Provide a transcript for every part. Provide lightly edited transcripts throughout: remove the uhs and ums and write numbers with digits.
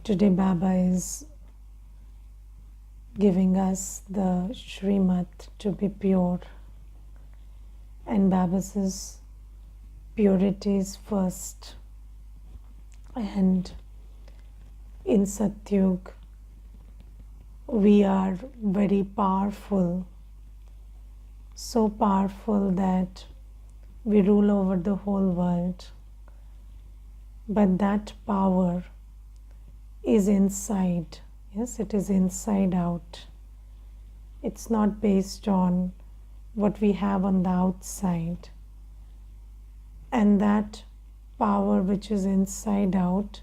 Today Baba is giving us the Srimad to be pure, and Baba says purity is first. And in Satyug we are very powerful, so powerful that we rule over the whole world. But that power is inside. Yes, it is inside out. It's not based on what we have on the outside. And that power which is inside out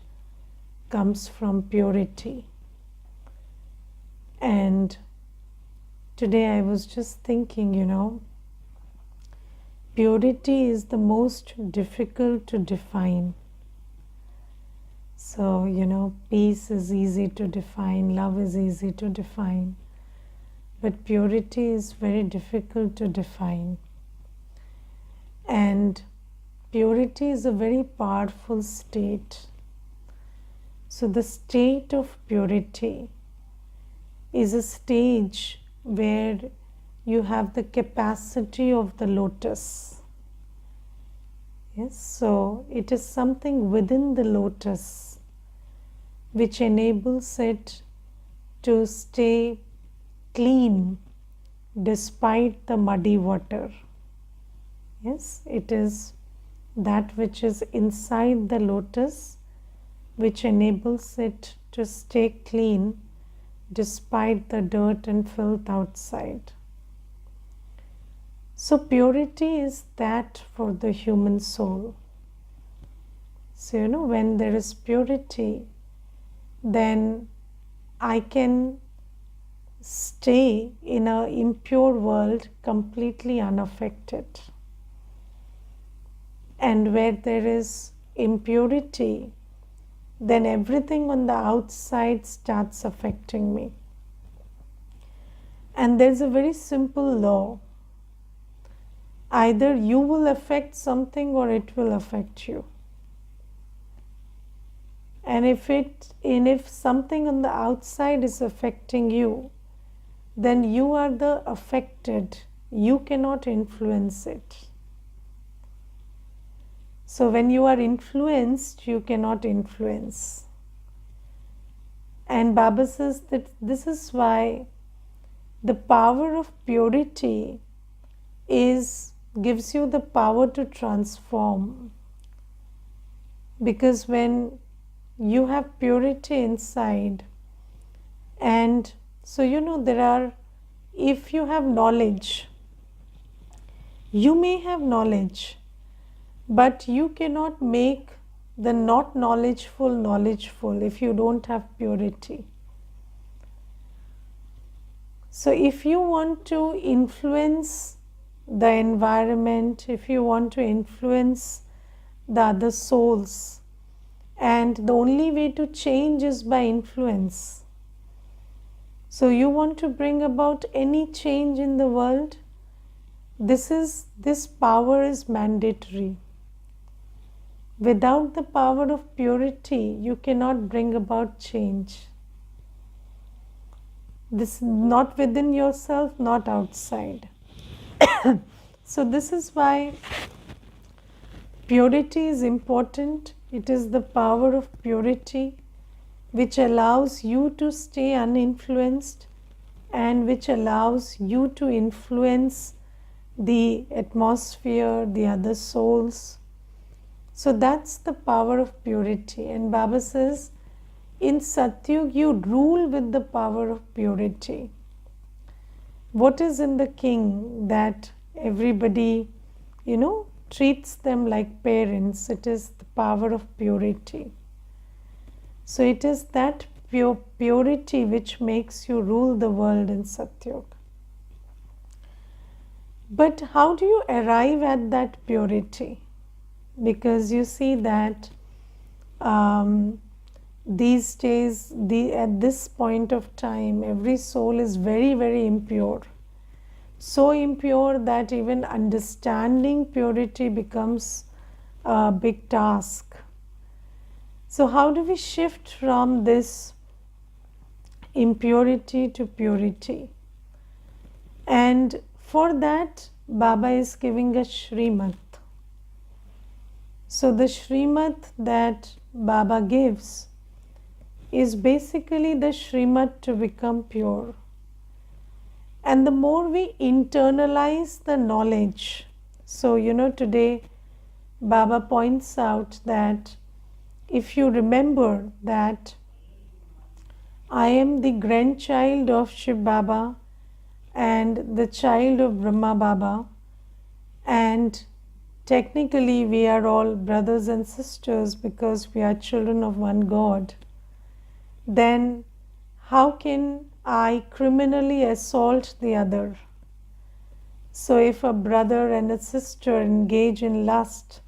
comes from purity. And today I was just thinking, purity is the most difficult to define. So, peace is easy to define, love is easy to define, but purity is very difficult to define. And purity is a very powerful state. So the state of purity is a stage where you have the capacity of the lotus. Yes, so it is something within the lotus which enables it to stay clean despite the muddy water. Yes, it is that which is inside the lotus which enables it to stay clean despite the dirt and filth outside. So purity is that for the human soul. So when there is purity, then I can stay in an impure world completely unaffected. And where there is impurity, then everything on the outside starts affecting me. And there's a very simple law. Either you will affect something or it will affect you. And if something on the outside is affecting you, then you are the affected. You cannot influence it. So when you are influenced, you cannot influence. And Baba says that this is why the power of purity gives you the power to transform. Because when you have purity inside, and so if you have knowledge, you may have knowledge, but you cannot make the not knowledgeful if you don't have purity. So if you want to influence the environment, if you want to influence the other souls, and the only way to change is by influence. So you want to bring about any change in the world, this power is mandatory. Without the power of purity, you cannot bring about change. This is not within yourself, not outside. So this is why purity is important. It is the power of purity which allows you to stay uninfluenced and which allows you to influence the atmosphere, the other souls. So that's the power of purity. And Baba says, in Satyug you rule with the power of purity. What is in the king that everybody, treats them like parents? It is the power of purity. So it is that purity which makes you rule the world in Satyug. But how do you arrive at that purity? Because you see that these days, at this point of time, every soul is very, very impure. So impure that even understanding purity becomes a big task. So how do we shift from this impurity to purity? And for that, Baba is giving a Shrimad. So the Shrimad that Baba gives is basically the Shrimad to become pure. And the more we internalize the knowledge, so today Baba points out that if you remember that I am the grandchild of Shiv Baba and the child of Brahma Baba, and technically we are all brothers and sisters because we are children of one God, then how can I criminally assault the other? So if a brother and a sister engage in lust,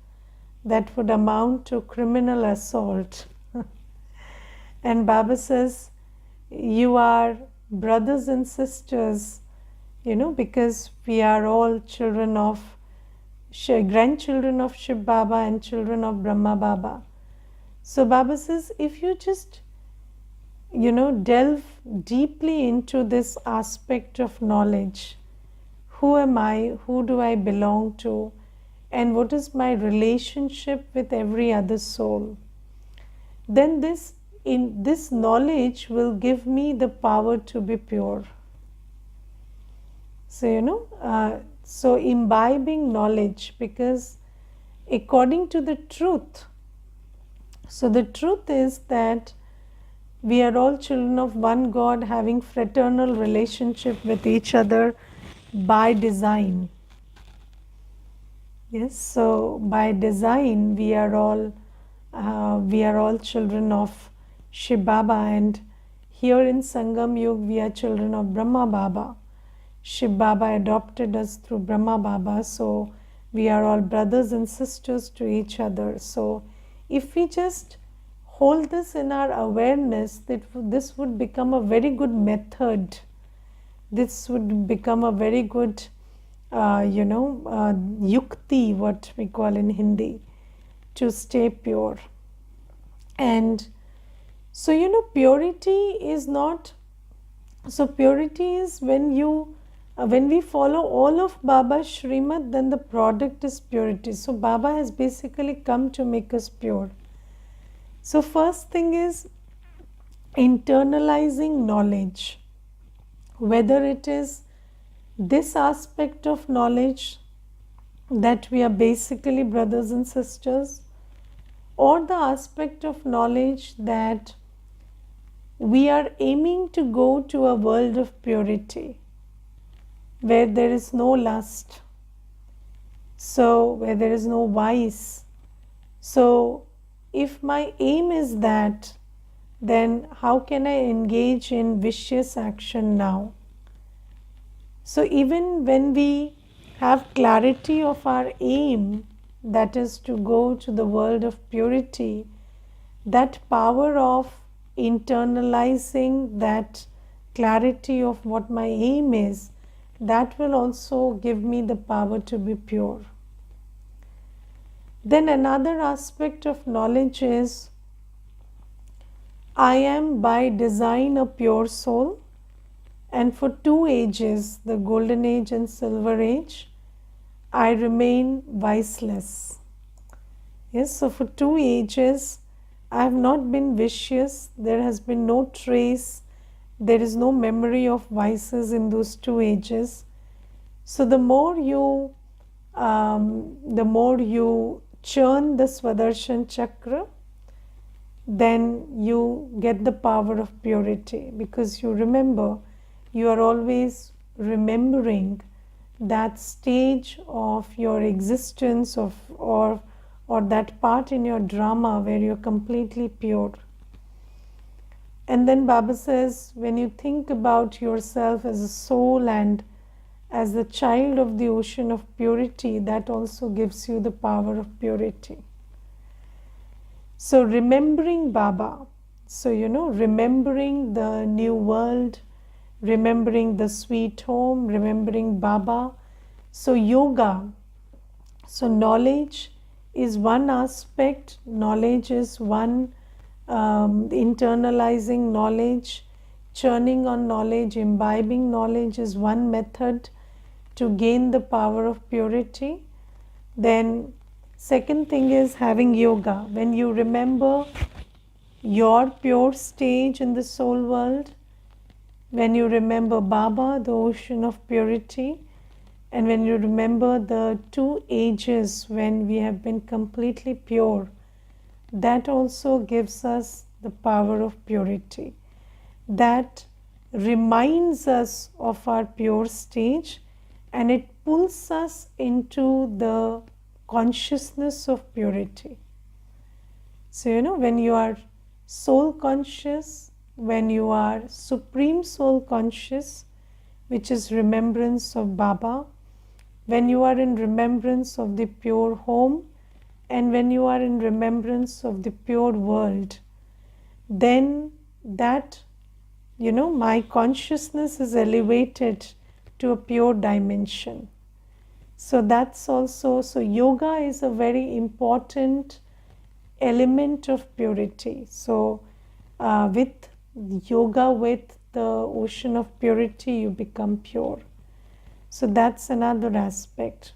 that would amount to criminal assault. And Baba says, you are brothers and sisters, because we are all children of, grandchildren of Shiv Baba and children of Brahma Baba. So Baba says, if you just, delve deeply into this aspect of knowledge, who am I, who do I belong to, and what is my relationship with every other soul, then this knowledge will give me the power to be pure. So so imbibing knowledge, because according to the truth, so the truth is that we are all children of one God, having fraternal relationship with each other by design. Yes, so by design we are all children of Shiv Baba, and here in Sangam Yug we are children of Brahma Baba. Shiv Baba adopted us through Brahma Baba, so we are all brothers and sisters to each other. So if we just hold this in our awareness, this would become a very good method. This would become a very good yukti, what we call in Hindi, to stay pure. And so purity is not, so purity is when we follow all of Baba's Shrimad, then the product is purity. So Baba has basically come to make us pure. So first thing is internalizing knowledge, whether it is this aspect of knowledge that we are basically brothers and sisters, or the aspect of knowledge that we are aiming to go to a world of purity, where there is no lust, so where there is no vice. So if my aim is that, then how can I engage in vicious action now? So even when we have clarity of our aim, that is to go to the world of purity, that power of internalizing that clarity of what my aim is, that will also give me the power to be pure. Then another aspect of knowledge is, I am by design a pure soul, and for 2 ages, the golden age and silver age, I remain viceless. Yes, so for 2 ages, I have not been vicious. There has been no trace. There is no memory of vices in those 2 ages. So the more you churn the Swadershan Chakra, then you get the power of purity, because you remember, you are always remembering that stage of your existence or that part in your drama where you're completely pure. And then Baba says, when you think about yourself as a soul and as the child of the ocean of purity, that also gives you the power of purity. So remembering Baba, so remembering the new world, remembering the sweet home, remembering Baba. So yoga, so knowledge is one aspect, knowledge is one internalizing knowledge, churning on knowledge, imbibing knowledge is one method to gain the power of purity. Then second thing is having yoga. When you remember your pure stage in the soul world, when you remember Baba, the ocean of purity, and when you remember the 2 ages when we have been completely pure, that also gives us the power of purity. That reminds us of our pure stage, and it pulls us into the consciousness of purity. So, when you are soul conscious, when you are supreme soul conscious, which is remembrance of Baba, when you are in remembrance of the pure home, and when you are in remembrance of the pure world, then that, my consciousness is elevated to a pure dimension. So that's also, so yoga is a very important element of purity. So with yoga, with the ocean of purity, you become pure. So that's another aspect.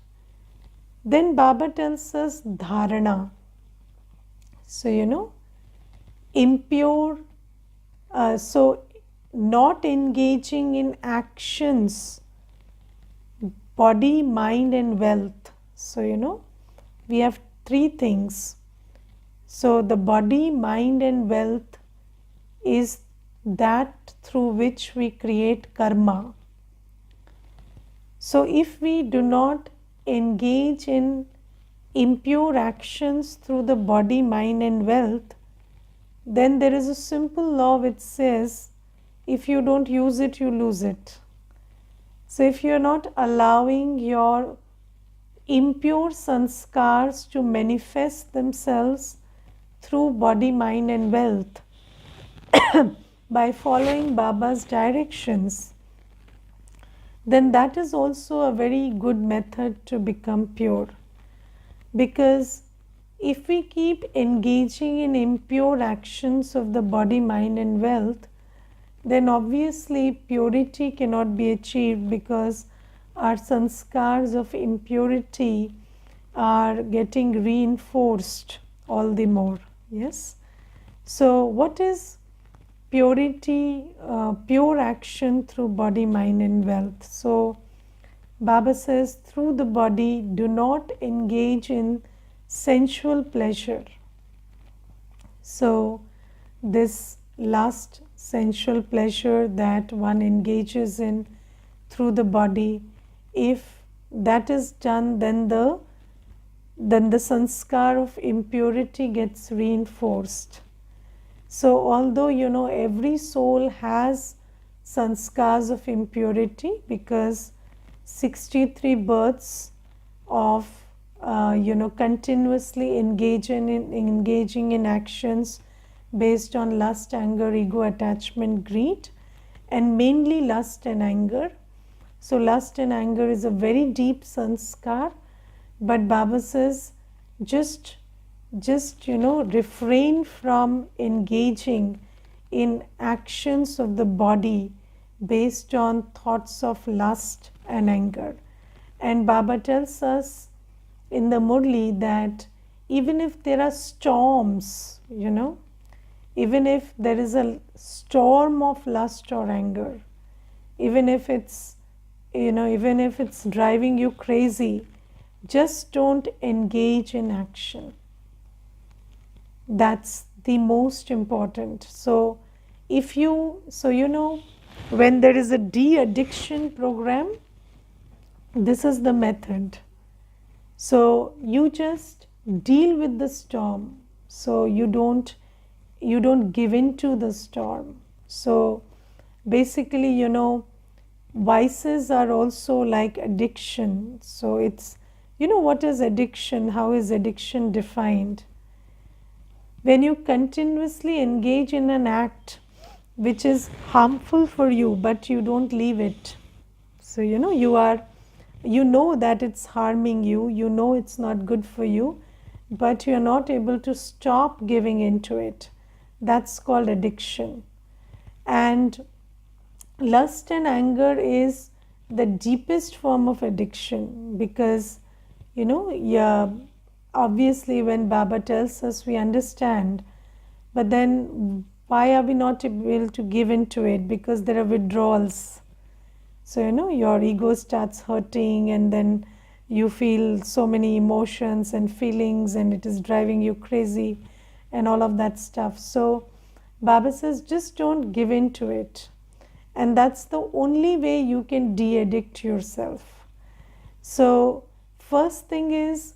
Then Baba tells us dharana. So, impure, so not engaging in actions, body, mind and wealth. So, we have 3 things. So the body, mind and wealth is that through which we create karma. So if we do not engage in impure actions through the body, mind and wealth, then there is a simple law which says, if you don't use it, you lose it. So if you are not allowing your impure sanskars to manifest themselves through body, mind and wealth by following Baba's directions, then that is also a very good method to become pure. Because if we keep engaging in impure actions of the body, mind and wealth, then obviously purity cannot be achieved, because our sanskars of impurity are getting reinforced all the more. Yes. So what is purity? Pure action through body, mind and wealth. So Baba says, through the body, do not engage in sensual pleasure. So this last sensual pleasure that one engages in through the body, if that is done, then the sanskar of impurity gets reinforced. So although every soul has sanskars of impurity, because 63 births of continuously engaging in actions based on lust, anger, ego, attachment, greed, and mainly lust and anger. So lust and anger is a very deep sanskar, but Baba says just refrain from engaging in actions of the body based on thoughts of lust and anger. And Baba tells us in the Murli that even if there are storms, even if there is a storm of lust or anger, even if it's driving you crazy, just don't engage in action. That's the most important. So when there is a de-addiction program, this is the method. So you just deal with the storm. So you don't give in to the storm. So basically, vices are also like addiction. So it's, what is addiction? How is addiction defined? When you continuously engage in an act which is harmful for you, but you don't leave it. So you know that it's harming you, it's not good for you, but you're not able to stop giving into it. That's called addiction. And lust and anger is the deepest form of addiction, because yeah, obviously when Baba tells us, we understand, but then why are we not able to give into it? Because there are withdrawals. So your ego starts hurting, and then you feel so many emotions and feelings, and it is driving you crazy and all of that stuff. So Baba says, just don't give in to it. And that's the only way you can de-addict yourself. So first thing is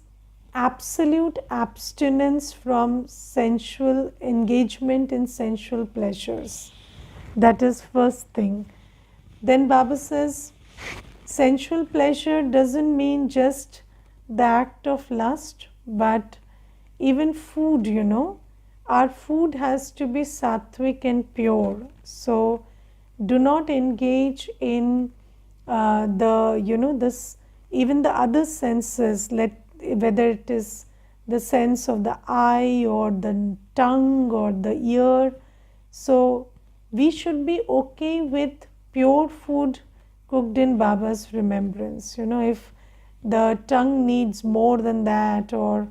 absolute abstinence from sensual engagement in sensual pleasures. That is first thing. Then Baba says, sensual pleasure doesn't mean just the act of lust, but even food, our food has to be sattvic and pure. So do not engage in this, even the other senses, whether it is the sense of the eye or the tongue or the ear. So we should be okay with pure food cooked in Baba's remembrance. If the tongue needs more than that, or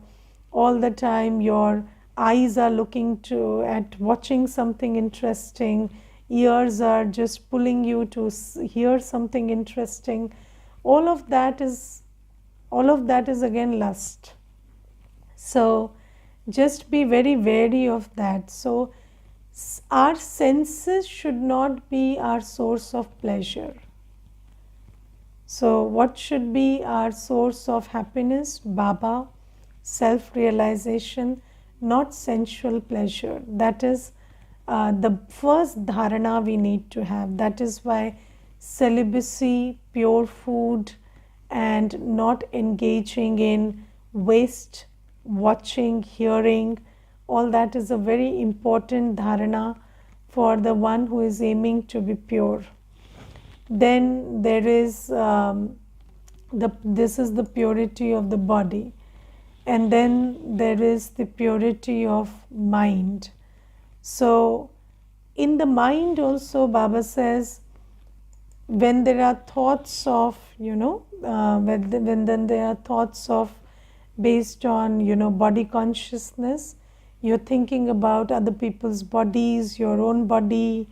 all the time your eyes are looking at watching something interesting, ears are just pulling you to hear something interesting, all of that is again lust. So just be very wary of that. So our senses should not be our source of pleasure. So what should be our source of happiness? Baba, self-realization, not sensual pleasure. That is the first dharana we need to have. That is why celibacy, pure food, and not engaging in waste, watching, hearing, all that is a very important dharana for the one who is aiming to be pure. Then there is this is the purity of the body, and then there is the purity of mind. So in the mind also, Baba says, when there are thoughts of when then there are thoughts of based on body consciousness, you're thinking about other people's bodies, your own body,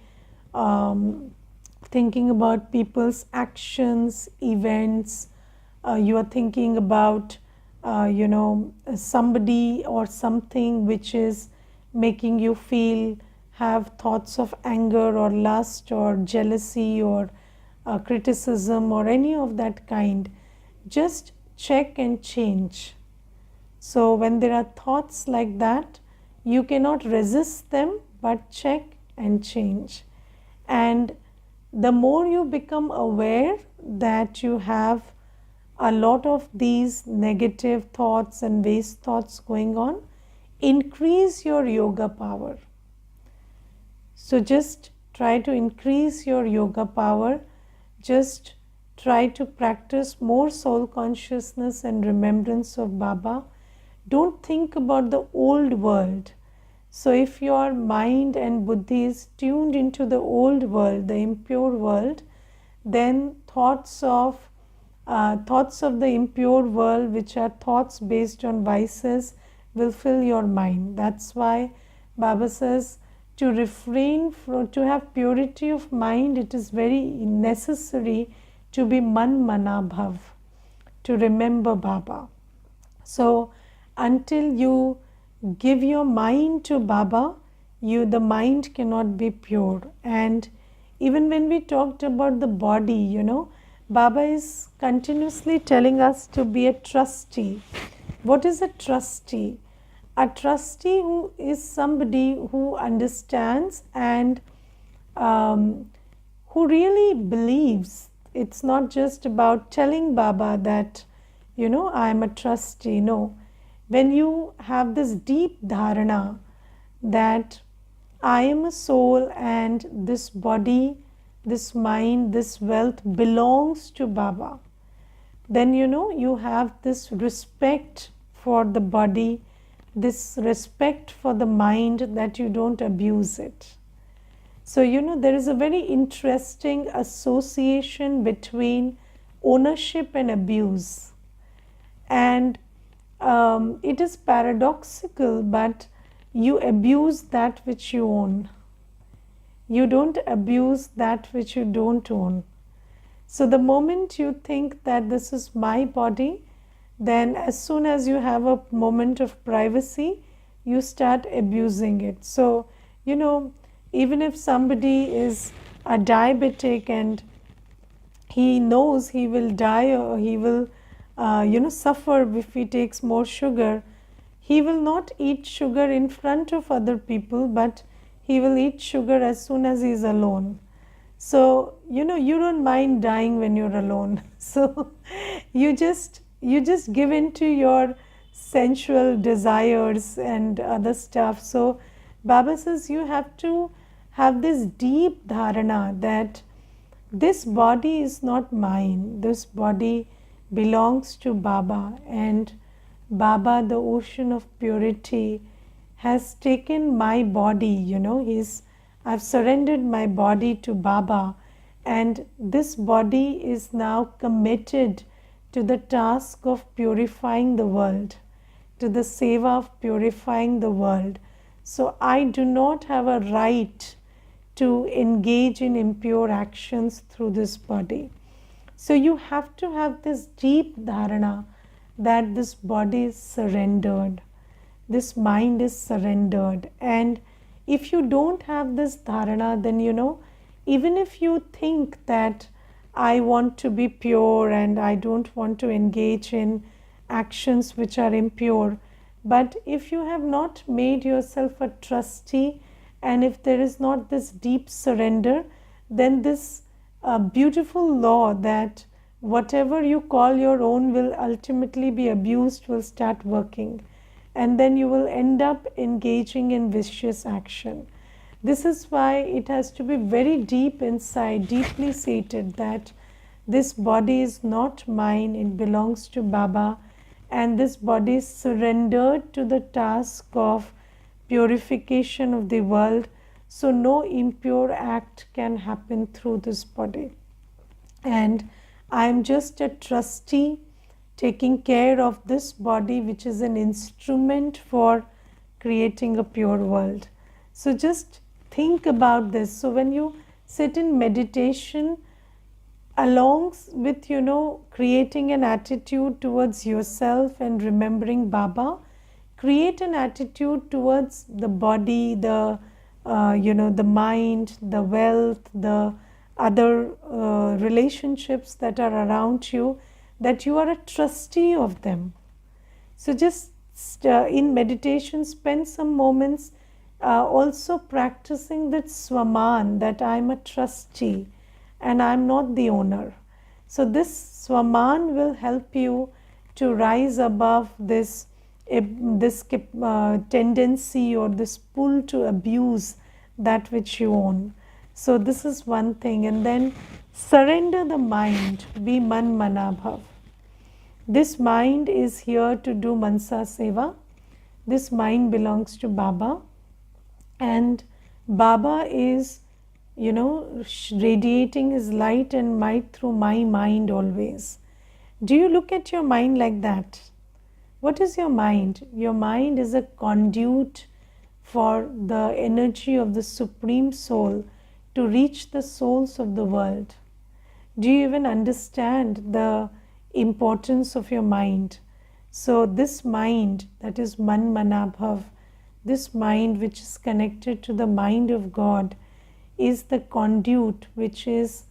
thinking about people's actions, events, you are thinking about somebody or something which is making you have thoughts of anger or lust or jealousy or criticism or any of that kind, just check and change. So when there are thoughts like that, you cannot resist them, but check and change. And the more you become aware that you have a lot of these negative thoughts and waste thoughts going on, increase your yoga power. So just try to increase your yoga power. Just try to practice more soul consciousness and remembrance of Baba. Don't think about the old world. So if your mind and buddhi is tuned into the old world, the impure world, then thoughts of the impure world, which are thoughts based on vices, will fill your mind. That's why Baba says, to refrain from, to have purity of mind, it is very necessary to be man mana bhav, to remember Baba. So until you give your mind to Baba, the mind cannot be pure. And even when we talked about the body, Baba is continuously telling us to be a trustee. What is a trustee? A trustee who is somebody who understands and who really believes. It's not just about telling Baba that, I am a trustee. No. When you have this deep dharana that I am a soul and this body, this mind, this wealth belongs to Baba, then you have this respect for the body, this respect for the mind, that you don't abuse it. So, there is a very interesting association between ownership and abuse. And it is paradoxical, but you abuse that which you own. You don't abuse that which you don't own. So the moment you think that this is my body, then as soon as you have a moment of privacy, you start abusing it. So, even if somebody is a diabetic and he knows he will die or he will, suffer if he takes more sugar, he will not eat sugar in front of other people, but he will eat sugar as soon as he is alone. So, you don't mind dying when you're alone. So, you just give in to your sensual desires and other stuff. So, Baba says you have to have this deep dharana that this body is not mine. This body belongs to Baba, and Baba, the ocean of purity, has taken my body. I've surrendered my body to Baba, and this body is now committed to the task of purifying the world, to the seva of purifying the world. So I do not have a right to engage in impure actions through this body. So you have to have this deep dharana that this body is surrendered, this mind is surrendered. And if you don't have this dharana, then even if you think that I want to be pure and I don't want to engage in actions which are impure, but if you have not made yourself a trustee, and if there is not this deep surrender, then this beautiful law that whatever you call your own will ultimately be abused will start working, and then you will end up engaging in vicious action. This is why it has to be very deep inside, deeply seated, that this body is not mine, it belongs to Baba, and this body is surrendered to the task of purification of the world. So no impure act can happen through this body. And I am just a trustee taking care of this body, which is an instrument for creating a pure world. So just think about this. So when you sit in meditation, along with creating an attitude towards yourself and remembering Baba, create an attitude towards the body, the mind, the wealth, the other relationships that are around you, that you are a trustee of them. So just in meditation, spend some moments also practicing that swaman, that I am a trustee and I am not the owner. So this swaman will help you to rise above this tendency or this pull to abuse that which you own. So this is one thing. And then surrender the mind, be man manabhav. This mind is here to do mansa seva. This mind belongs to Baba, and Baba is radiating his light and might through my mind always. Do you look at your mind like that? What is your mind? Your mind is a conduit for the energy of the Supreme Soul to reach the souls of the world. Do you even understand the importance of your mind? So this mind, that is man manabhav, this mind which is connected to the mind of God, is the conduit which is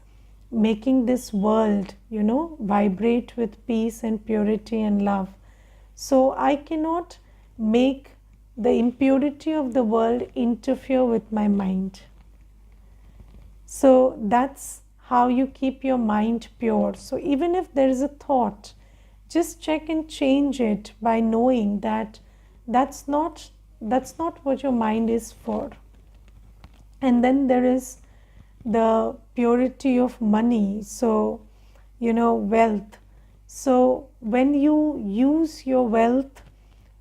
making this world, vibrate with peace and purity and love. So I cannot make the impurity of the world interfere with my mind. So that's how you keep your mind pure. So even if there is a thought, just check and change it by knowing that that's not what your mind is for. And then there is the purity of money, so wealth. So when you use your wealth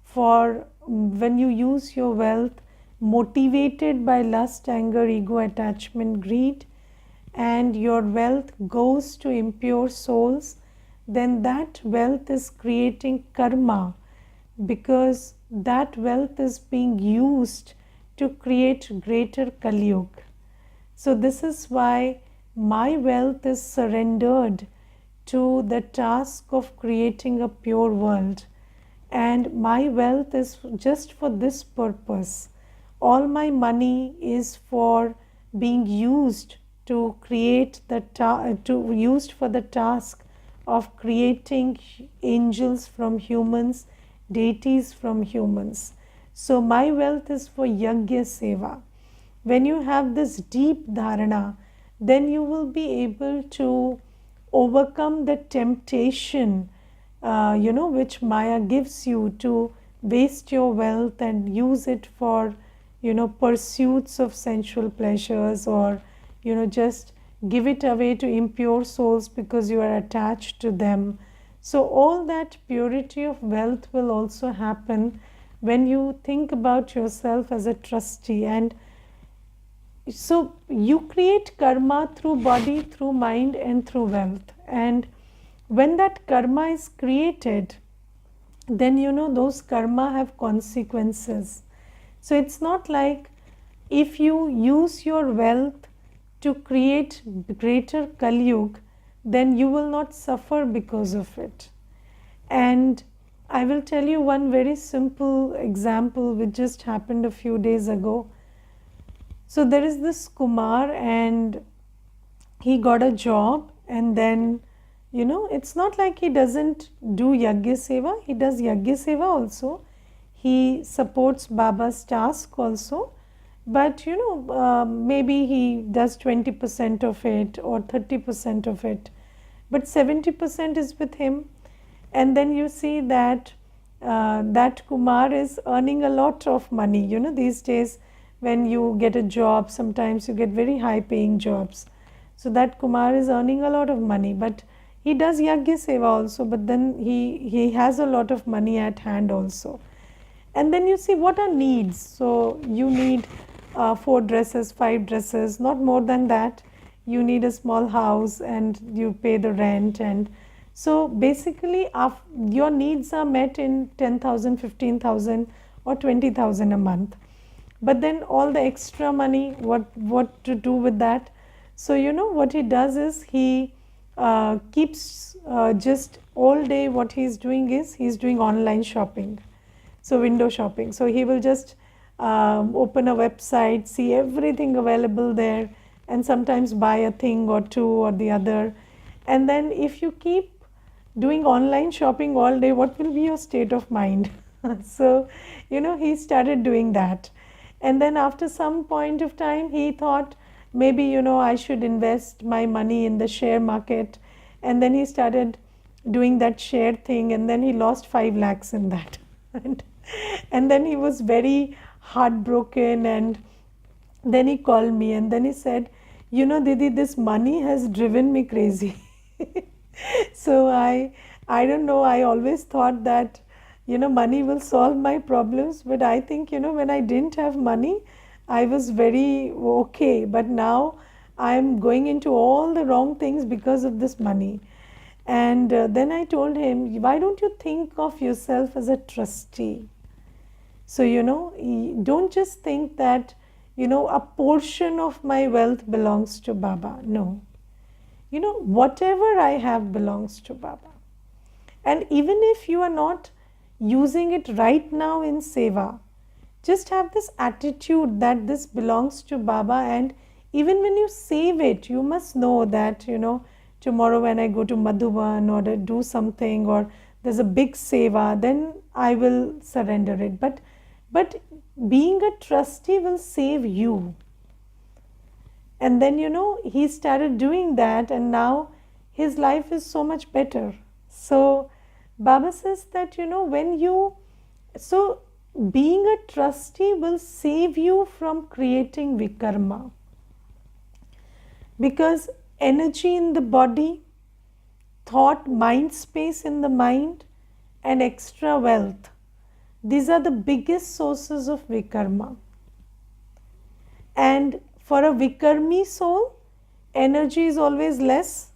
for when you use your wealth motivated by lust, anger, ego, attachment, greed, and your wealth goes to impure souls, then that wealth is creating karma, because that wealth is being used to create greater Kali Yuga. So this is why my wealth is surrendered to the task of creating a pure world, and my wealth is just for this purpose. All my money is for being used to create used for the task of creating angels from humans, deities from humans. So my wealth is for yajna seva. When you have this deep dharana, then you will be able to overcome the temptation, which Maya gives you to waste your wealth and use it for, pursuits of sensual pleasures, or, just give it away to impure souls because you are attached to them. So all that purity of wealth will also happen when you think about yourself as a trustee. And so you create karma through body, through mind, and through wealth. And when that karma is created, then those karma have consequences. So it's not like if you use your wealth to create greater Kali Yuga, then you will not suffer because of it. And I will tell you one very simple example which just happened a few days ago. So there is this Kumar, and he got a job, and then, it's not like he doesn't do Yajna Seva. He does Yajna Seva also. He supports Baba's task also. But, maybe he does 20% of it or 30% of it. But 70% is with him. And then you see that that Kumar is earning a lot of money. These days, when you get a job, sometimes you get very high paying jobs. So that Kumar is earning a lot of money, but he does Yajna Seva also, but then he has a lot of money at hand also. And then you see what are needs. So you need 4 dresses, 5 dresses, not more than that. You need a small house, and you pay the rent. And so basically your needs are met in 10,000, 15,000 or 20,000 a month. But then all the extra money, what to do with that? So what he does is he keeps just all day, what he's doing is he's doing online shopping, so window shopping. So he will just open a website, see everything available there, and sometimes buy a thing or two or the other. And then if you keep doing online shopping all day, what will be your state of mind? So he started doing that. And then after some point of time, he thought maybe, I should invest my money in the share market. And then he started doing that share thing, and then he lost 5 lakhs in that. And then he was very heartbroken, and then he called me, and then he said, Didi, this money has driven me crazy. So I don't know, I always thought that money will solve my problems. But I think, when I didn't have money, I was very okay. But now I'm going into all the wrong things because of this money. And then I told him, why don't you think of yourself as a trustee? So, don't just think that, a portion of my wealth belongs to Baba. No. Whatever I have belongs to Baba. And even if you are not using it right now in seva, just have this attitude that this belongs to Baba. And even when you save it, you must know that, tomorrow when I go to Madhuban or to do something, or there's a big seva, then I will surrender it. But being a trustee will save you. And then, he started doing that, and now his life is so much better. So Baba says that, so being a trustee will save you from creating vikarma. Because energy in the body, thought, mind space in the mind, and extra wealth, these are the biggest sources of vikarma. And for a vikarmi soul, energy is always less,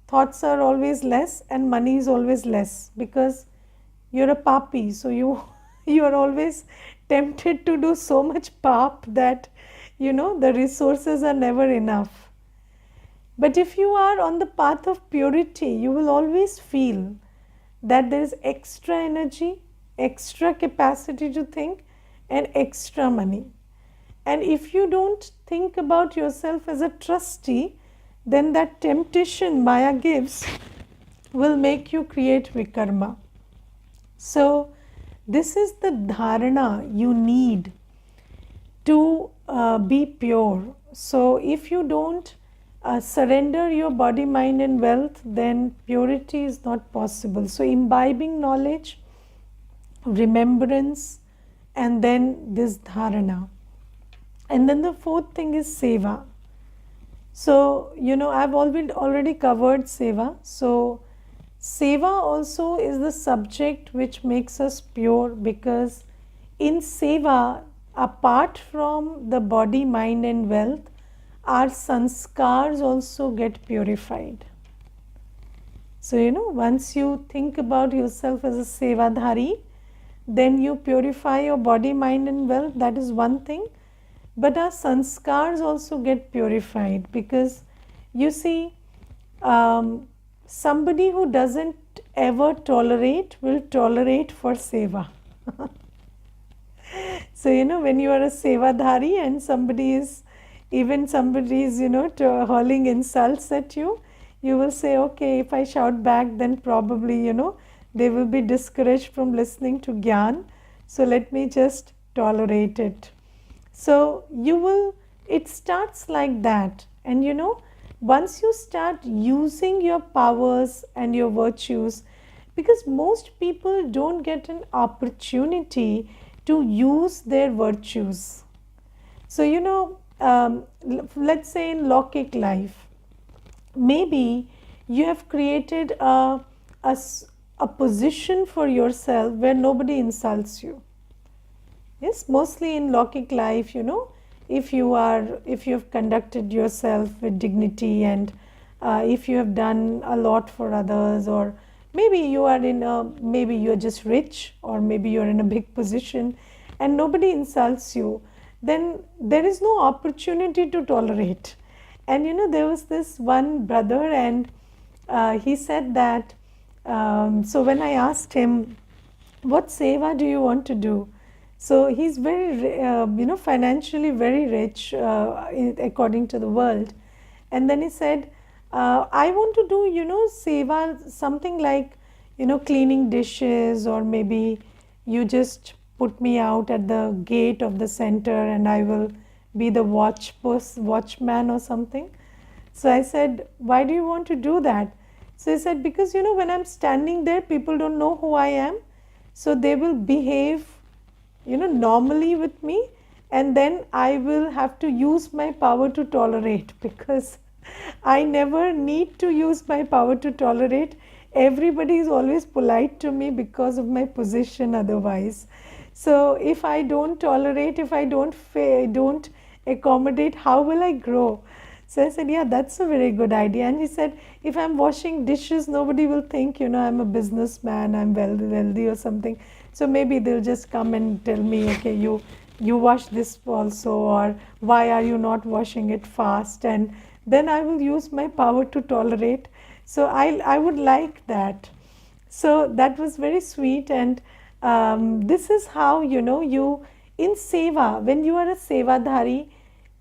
thoughts are always less, and money is always less, because you're a papi, so you are always tempted to do so much pap that the resources are never enough. But if you are on the path of purity, you will always feel that there is extra energy, extra capacity to think, and extra money. And if you don't think about yourself as a trustee, then that temptation Maya gives will make you create vikarma. So this is the dharana you need to be pure. So if you don't surrender your body, mind and wealth, then purity is not possible. So imbibing knowledge, remembrance, and then this dharana. And then the fourth thing is seva. So I've already covered seva. So seva also is the subject which makes us pure, because in seva, apart from the body, mind and wealth, our sanskars also get purified. So once you think about yourself as a sevadhari, then you purify your body, mind and wealth. That is one thing. But our sanskars also get purified, because you see, somebody who doesn't ever tolerate will tolerate for seva. So when you are a sevadhari and somebody is hurling insults at you, you will say, okay, if I shout back, then probably they will be discouraged from listening to Gyan, so let me just tolerate it. So it starts like that. And once you start using your powers and your virtues, because most people don't get an opportunity to use their virtues. So let's say in Lokik life, maybe you have created a position for yourself where nobody insults you. Yes, mostly in Lokik life, if you have conducted yourself with dignity, and if you have done a lot for others, or maybe maybe you are just rich, or maybe you are in a big position and nobody insults you, then there is no opportunity to tolerate. And there was this one brother, and he said that, so when I asked him, what seva do you want to do? So he's very, financially very rich according to the world. And then he said, I want to do, seva, something like, cleaning dishes, or maybe you just put me out at the gate of the center and I will be the watchman or something. So I said, why do you want to do that? So he said, because, when I'm standing there, people don't know who I am. So they will behave normally with me, and then I will have to use my power to tolerate, because I never need to use my power to tolerate. Everybody is always polite to me because of my position otherwise. So if I don't tolerate, if I don't accommodate, how will I grow? So I said, yeah, that's a very good idea. And he said, if I'm washing dishes, nobody will think, I'm a businessman, I'm wealthy or something. So maybe they'll just come and tell me, okay, you wash this also, or why are you not washing it fast? And then I will use my power to tolerate. So I would like that. So that was very sweet. And this is how, you in seva, when you are a sevadhari,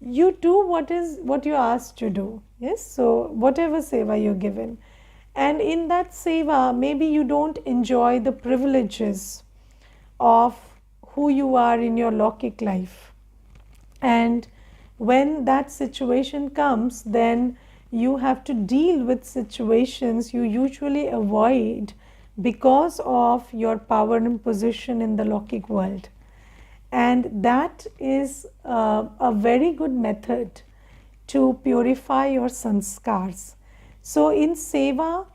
you do what you're asked to do. Yes, so whatever seva you're given. And in that seva, maybe you don't enjoy the privileges of who you are in your Lokik life. And when that situation comes, then you have to deal with situations you usually avoid because of your power and position in the Lokik world. And that is a very good method to purify your sanskars. So in seva,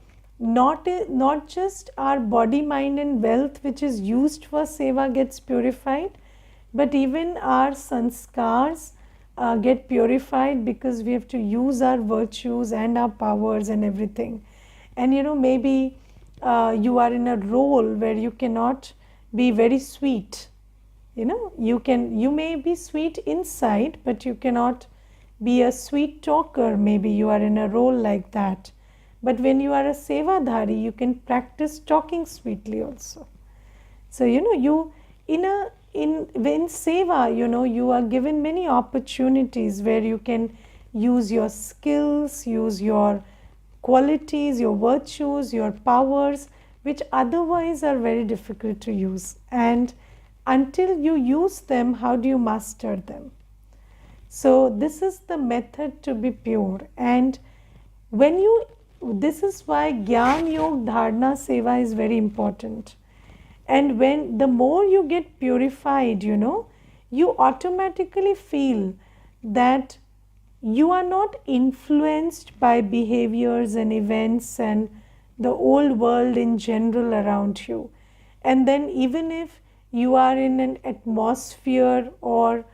not just our body, mind and wealth which is used for seva gets purified, but even our sanskars get purified, because we have to use our virtues and our powers and everything. And maybe you are in a role where you cannot be very sweet. You may be sweet inside, but you cannot be a sweet talker. Maybe you are in a role like that. But when you are a sevadhari, you can practice talking sweetly also. So you in seva, you are given many opportunities where you can use your skills, use your qualities, your virtues, your powers, which otherwise are very difficult to use. And until you use them, how do you master them? So this is the method to be pure. And this is why Gyan Yog Dharana Seva is very important. And when the more you get purified, you automatically feel that you are not influenced by behaviors and events and the old world in general around you. And then even if you are in an atmosphere or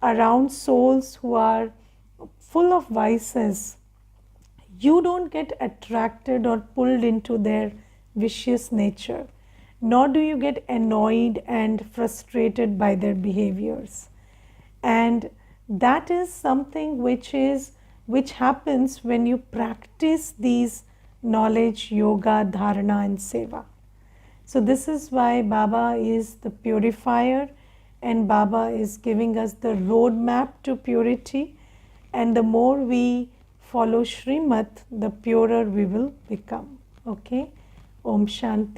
around souls who are full of vices, you don't get attracted or pulled into their vicious nature, nor do you get annoyed and frustrated by their behaviors. And that is something which happens when you practice these knowledge, yoga, dharana and seva. So this is why Baba is the purifier, and Baba is giving us the roadmap to purity. And the more we follow Srimad, the purer we will become. Okay? Om Shanti.